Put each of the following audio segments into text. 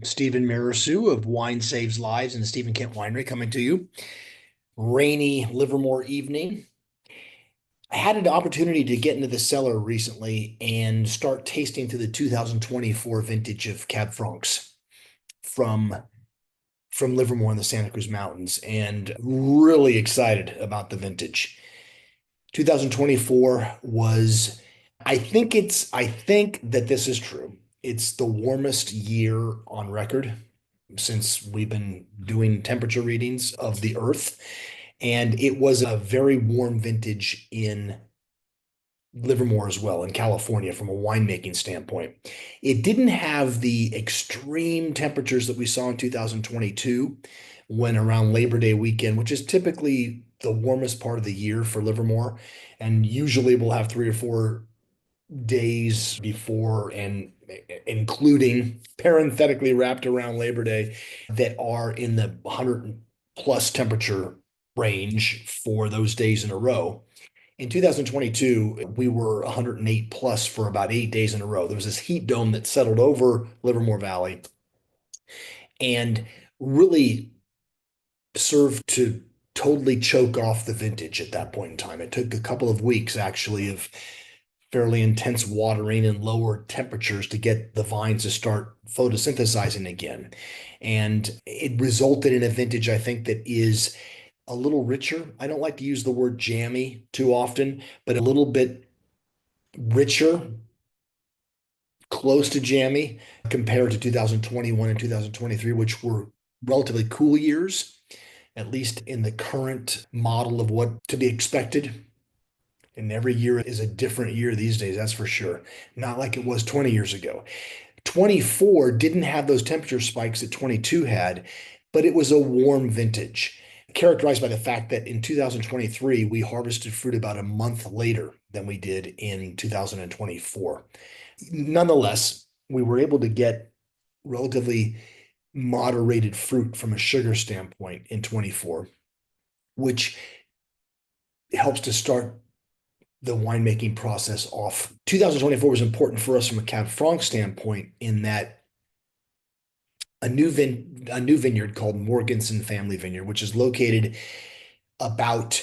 Stephen Mirassou of Wine Saves Lives and the Stephen Kent Winery coming to you. Rainy Livermore evening. I had an opportunity to get into the cellar recently and start tasting through the 2024 vintage of Cab Francs from from Livermore in the Santa Cruz Mountains, and really excited about the vintage. 2024 was, I think that this is true. It's the warmest year on record since we've been doing temperature readings of the earth. And it was a very warm vintage in Livermore as well, in California, from a winemaking standpoint. It didn't have the extreme temperatures that we saw in 2022 when around Labor Day weekend, which is typically the warmest part of the year for Livermore. And usually we'll have 3 or 4 days before and including parenthetically wrapped around Labor Day that are in the 100 plus temperature range for those days in a row. In 2022, we were 108 plus for about 8 days in a row. There was this heat dome that settled over Livermore Valley and really served to totally choke off the vintage at that point in time. It took a couple of weeks actually of fairly intense watering and lower temperatures to get the vines to start photosynthesizing again. And it resulted in a vintage, I think, that is a little richer. I don't like to use the word jammy too often, but a little bit richer, close to jammy compared to 2021 and 2023, which were relatively cool years, at least in the current model of what to be expected. And every year is a different year these days, that's for sure. Not like it was 20 years ago. 24 didn't have those temperature spikes that 22 had, but it was a warm vintage, characterized by the fact that in 2023, we harvested fruit about a month later than we did in 2024. Nonetheless, we were able to get relatively moderated fruit from a sugar standpoint in 24, which helps to start the winemaking process off. 2024 was important for us from a Cab Franc standpoint in that a new vineyard called Morganson Family Vineyard, which is located about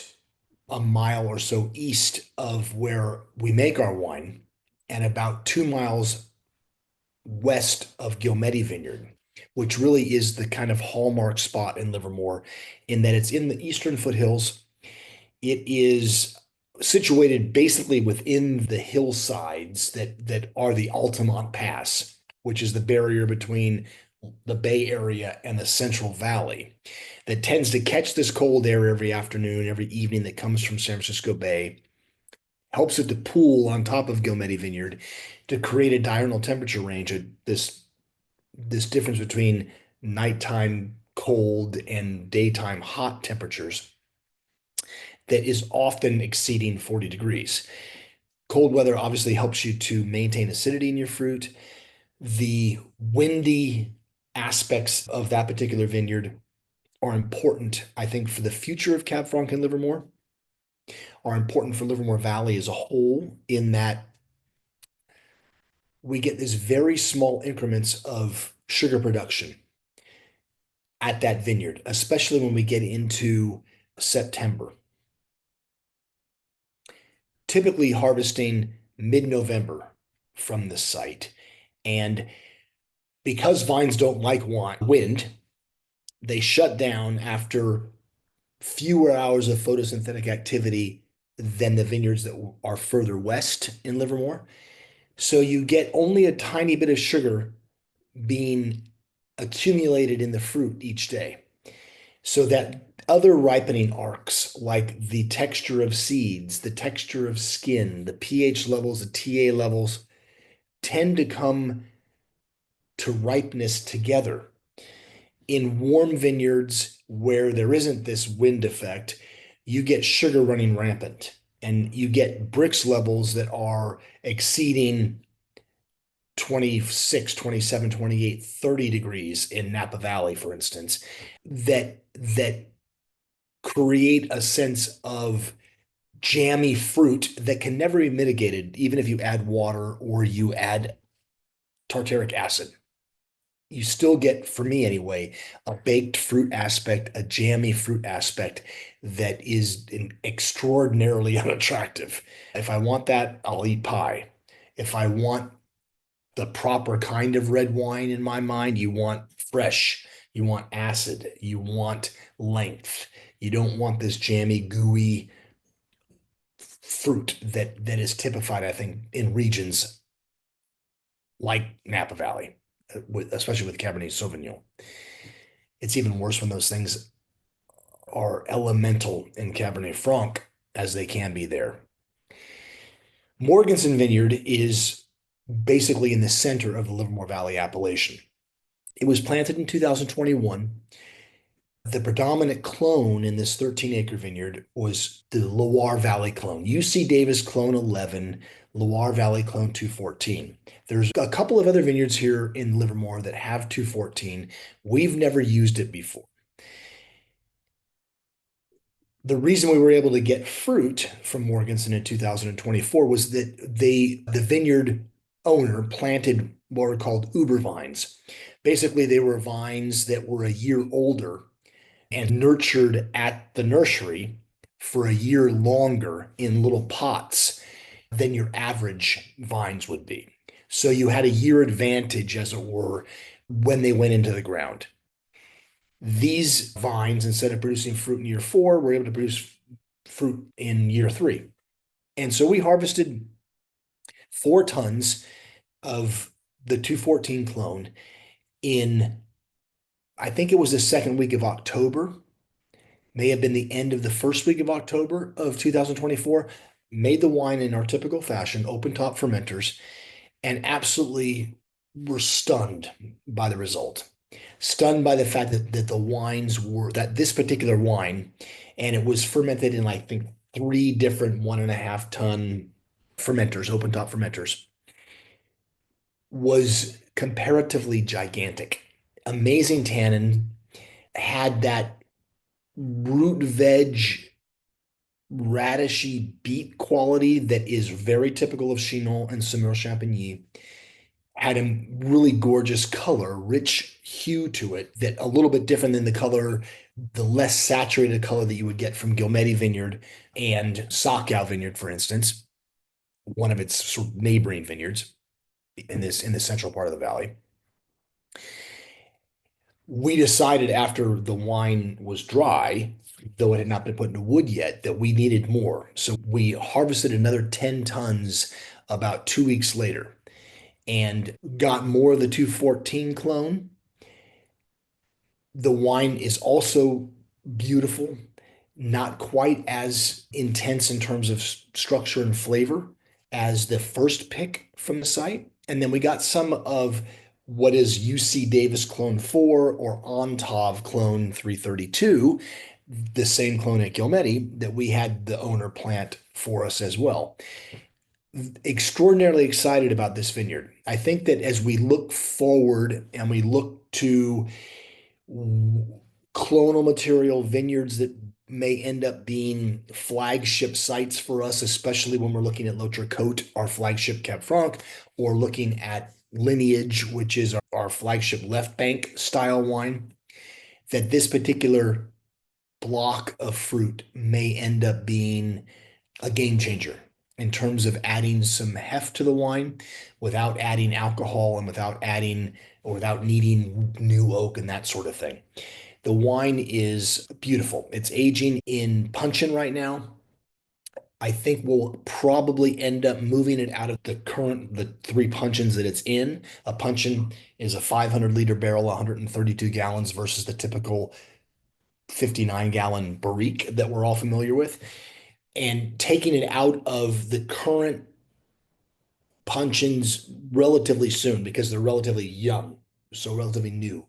a mile or so east of where we make our wine and about 2 miles west of Gilmedi Vineyard, which really is the kind of hallmark spot in Livermore in that it's in the eastern foothills. It is situated basically within the hillsides that are the Altamont Pass, which is the barrier between the Bay Area and the Central Valley that tends to catch this cold air every afternoon, every evening that comes from San Francisco Bay, helps it to pool on top of Gilmedi Vineyard to create a diurnal temperature range, this difference between nighttime cold and daytime hot temperatures that is often exceeding 40 degrees. Cold weather obviously helps you to maintain acidity in your fruit. The windy aspects of that particular vineyard are important, I think, for the future of Cab Franc and Livermore, are important for Livermore Valley as a whole, in that we get these very small increments of sugar production at that vineyard, especially when we get into September. Typically harvesting mid-November from the site. And because vines don't like wind, they shut down after fewer hours of photosynthetic activity than the vineyards that are further west in Livermore. So you get only a tiny bit of sugar being accumulated in the fruit each day. So that other ripening arcs, like the texture of seeds, the texture of skin, the pH levels, the TA levels, tend to come to ripeness together. In warm vineyards where there isn't this wind effect, you get sugar running rampant and you get Brix levels that are exceeding 26, 27, 28, 30 degrees in Napa Valley, for instance, that create a sense of jammy fruit that can never be mitigated, even if you add water or you add tartaric acid. you still get, for me anyway, a baked fruit aspect, a jammy fruit aspect that is extraordinarily unattractive. If I want that, I'll eat pie. If I want the proper kind of red wine in my mind, you want fresh, you want acid, you want length. You don't want this jammy, gooey fruit that is typified, I think, in regions like Napa Valley, especially with Cabernet Sauvignon. It's even worse when those things are elemental in Cabernet Franc as they can be there. Morganson Vineyard is basically in the center of the Livermore Valley appellation. It was planted in 2021. The predominant clone in this 13-acre vineyard was the Loire Valley clone, UC Davis clone 11, Loire Valley clone 214. There's a couple of other vineyards here in Livermore that have 214. We've never used it before. The reason we were able to get fruit from Morganson in 2024 was that the vineyard owner planted what are called Uber vines. Basically, they were vines that were a year older and nurtured at the nursery for a year longer in little pots than your average vines would be. So you had a year advantage, as it were, when they went into the ground. These vines, instead of producing fruit in year four, were able to produce fruit in year three. And so we harvested 4 tons of the 214 clone in, I think it was the second week of October, may have been the end of the first week of October of 2024. Made the wine in our typical fashion, open top fermenters, and absolutely were stunned by the result. Stunned by the fact that the wines were, that this particular wine, and it was fermented in, I think, 3 different 1.5 ton fermenters, open top fermenters, was comparatively gigantic. Amazing tannin, had that root veg radishy beet quality that is very typical of Chinon and Semur Champagny. Had a really gorgeous color, rich hue to it, that a little bit different than the color, the less saturated color that you would get from Gilmedi Vineyard and Saccal Vineyard, for instance, one of its sort of neighboring vineyards in the central part of the valley. We decided after the wine was dry, though it had not been put into wood yet, that we needed more. So we harvested another 10 tons about 2 weeks later and got more of the 214 clone. The wine is also beautiful, not quite as intense in terms of structure and flavor as the first pick from the site. And then we got some of what is UC Davis clone 4 or Ontov clone 332, the same clone at Gilmedi that we had the owner plant for us as well. Extraordinarily excited about this vineyard. I think that as we look forward and we look to clonal material vineyards that may end up being flagship sites for us, especially when we're looking at L'Autre Côte, our flagship Cab Franc, or looking at Lineage, which is our flagship left bank style wine, that this particular block of fruit may end up being a game changer in terms of adding some heft to the wine without adding alcohol and without adding or without needing new oak and that sort of thing. The wine is beautiful. It's aging in puncheon right now. I think we'll probably end up moving it out of the 3 puncheons that it's in. A puncheon is a 500-liter barrel, 132 gallons versus the typical 59-gallon barrique that we're all familiar with. And taking it out of the current puncheons relatively soon because they're relatively young, so relatively new.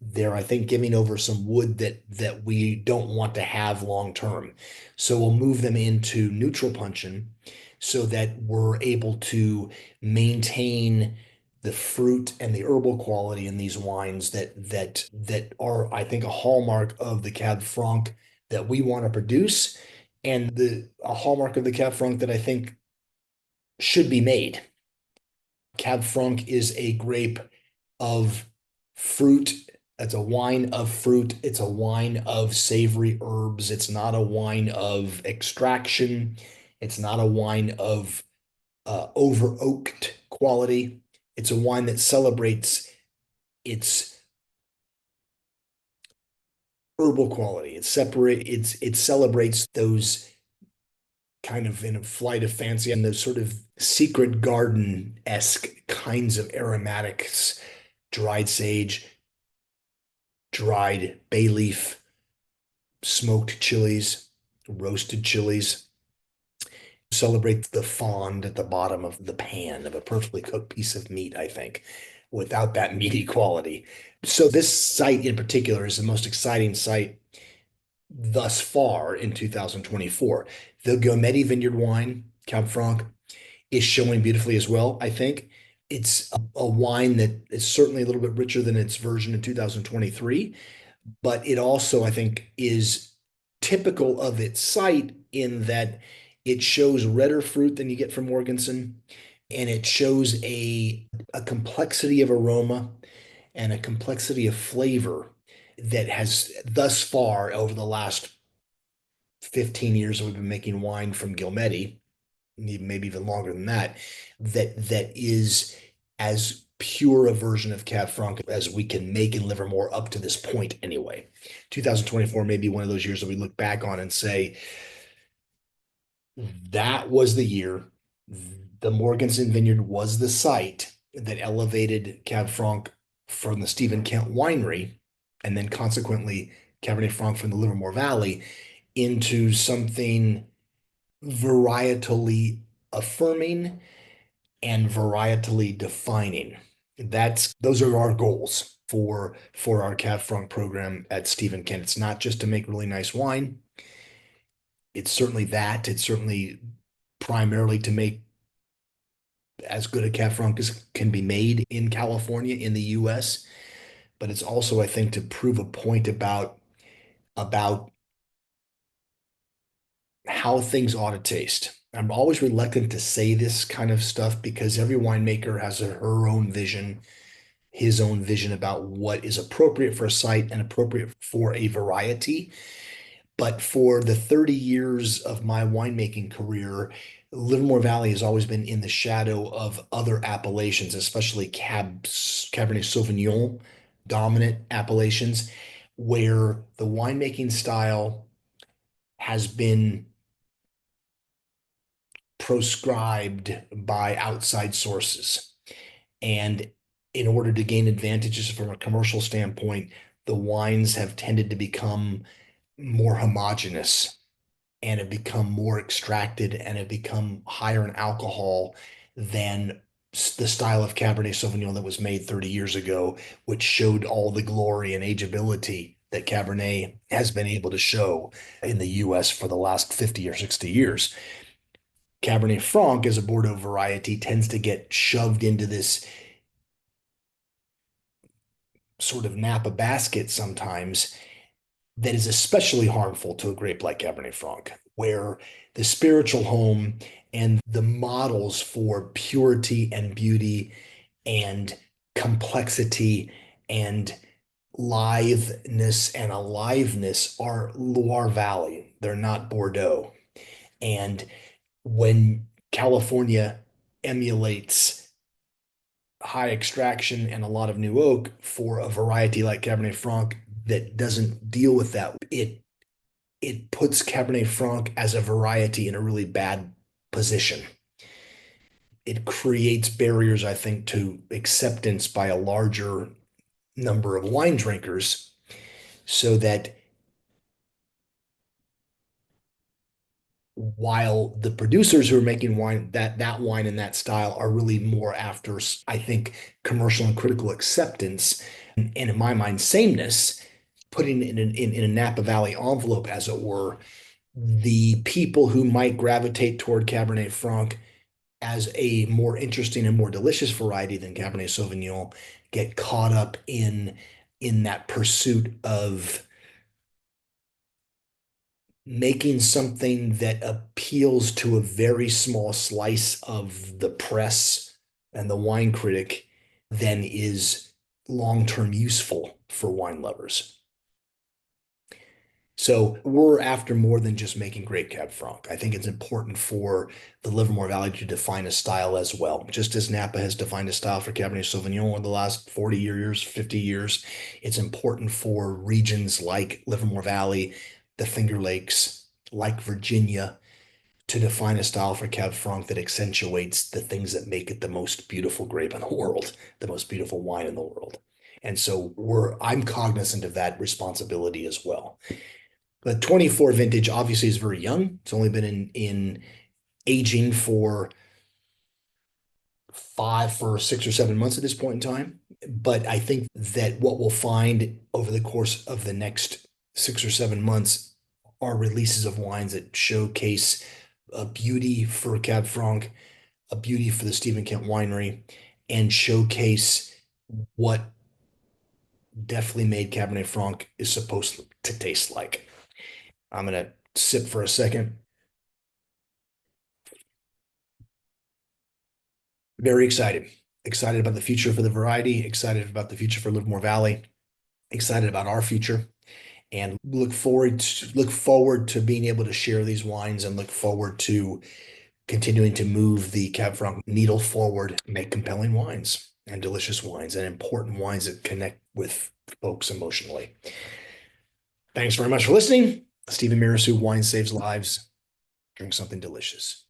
They're, I think, giving over some wood that we don't want to have long term. So we'll move them into neutral puncheon so that we're able to maintain the fruit and the herbal quality in these wines that are, I think, a hallmark of the Cab Franc that we want to produce, and a hallmark of the Cab Franc that I think should be made. Cab Franc is a grape of fruit. It's a wine of fruit. It's a wine of savory herbs. It's not a wine of extraction. It's not a wine of over oaked quality. It's a wine that celebrates its herbal quality. It celebrates those kind of in a flight of fancy and those sort of secret garden-esque kinds of aromatics, dried sage, dried bay leaf, smoked chilies, roasted chilies. Celebrate the fond at the bottom of the pan of a perfectly cooked piece of meat, I think, without that meaty quality. So this site in particular is the most exciting site thus far in 2024. The Gometi Vineyard wine, Cab Franc, is showing beautifully as well, I think. It's a wine that is certainly a little bit richer than its version in 2023, but it also, I think, is typical of its site in that it shows redder fruit than you get from Morganson, and it shows a complexity of aroma and a complexity of flavor that has thus far over the last 15 years that we've been making wine from Gilmeti, maybe even longer than that, that is as pure a version of Cab Franc as we can make in Livermore up to this point anyway. 2024 may be one of those years that we look back on and say, that was the year. The Morganson Vineyard was the site that elevated Cab Franc from the Stephen Kent winery, and then consequently Cabernet Franc from the Livermore Valley into something varietally affirming and varietally defining. Those are our goals for our Cab Franc program at Stephen Kent. It's not just to make really nice wine. It's certainly that. It's certainly primarily to make as good a Cab Franc as can be made in California, in the US. But it's also, I think, to prove a point about how things ought to taste. I'm always reluctant to say this kind of stuff because every winemaker has her own vision, his own vision about what is appropriate for a site and appropriate for a variety. But for the 30 years of my winemaking career, Livermore Valley has always been in the shadow of other appellations, especially Cabernet Sauvignon dominant appellations, where the winemaking style has been proscribed by outside sources. And in order to gain advantages from a commercial standpoint, the wines have tended to become more homogeneous and have become more extracted and have become higher in alcohol than the style of Cabernet Sauvignon that was made 30 years ago, which showed all the glory and ageability that Cabernet has been able to show in the US for the last 50 or 60 years. Cabernet Franc, as a Bordeaux variety, tends to get shoved into this sort of Napa basket sometimes that is especially harmful to a grape like Cabernet Franc, where the spiritual home and the models for purity and beauty and complexity and litheness and aliveness are Loire Valley. They're not Bordeaux. And when California emulates high extraction and a lot of new oak for a variety like Cabernet Franc that doesn't deal with that, it puts Cabernet Franc as a variety in a really bad position. It creates barriers, I think, to acceptance by a larger number of wine drinkers so that while the producers who are making wine, that wine in that style are really more after, I think, commercial and critical acceptance, and in my mind, sameness, putting it in a Napa Valley envelope, as it were, the people who might gravitate toward Cabernet Franc as a more interesting and more delicious variety than Cabernet Sauvignon get caught up in that pursuit of making something that appeals to a very small slice of the press and the wine critic than is long-term useful for wine lovers. So we're after more than just making great Cab Franc. I think it's important for the Livermore Valley to define a style as well. Just as Napa has defined a style for Cabernet Sauvignon over the last 40 years, 50 years, it's important for regions like Livermore Valley, the Finger Lakes, like Virginia, to define a style for Cab Franc that accentuates the things that make it the most beautiful grape in the world, the most beautiful wine in the world. And so I'm cognizant of that responsibility as well. The 24 vintage obviously is very young. It's only been in aging for 6 or 7 months at this point in time. But I think that what we'll find over the course of the next 6 or 7 months are releases of wines that showcase a beauty for Cab Franc, a beauty for the Stephen Kent Winery, and showcase what definitely made Cabernet Franc is supposed to taste like. I'm gonna sip for a second. Very excited. Excited about the future for the variety, excited about the future for Livermore Valley, excited about our future, and look forward to being able to share these wines and look forward to continuing to move the Cab Franc needle forward, make compelling wines and delicious wines and important wines that connect with folks emotionally. Thanks very much for listening. Stephen Mirassou, Wine Saves Lives. Drink something delicious.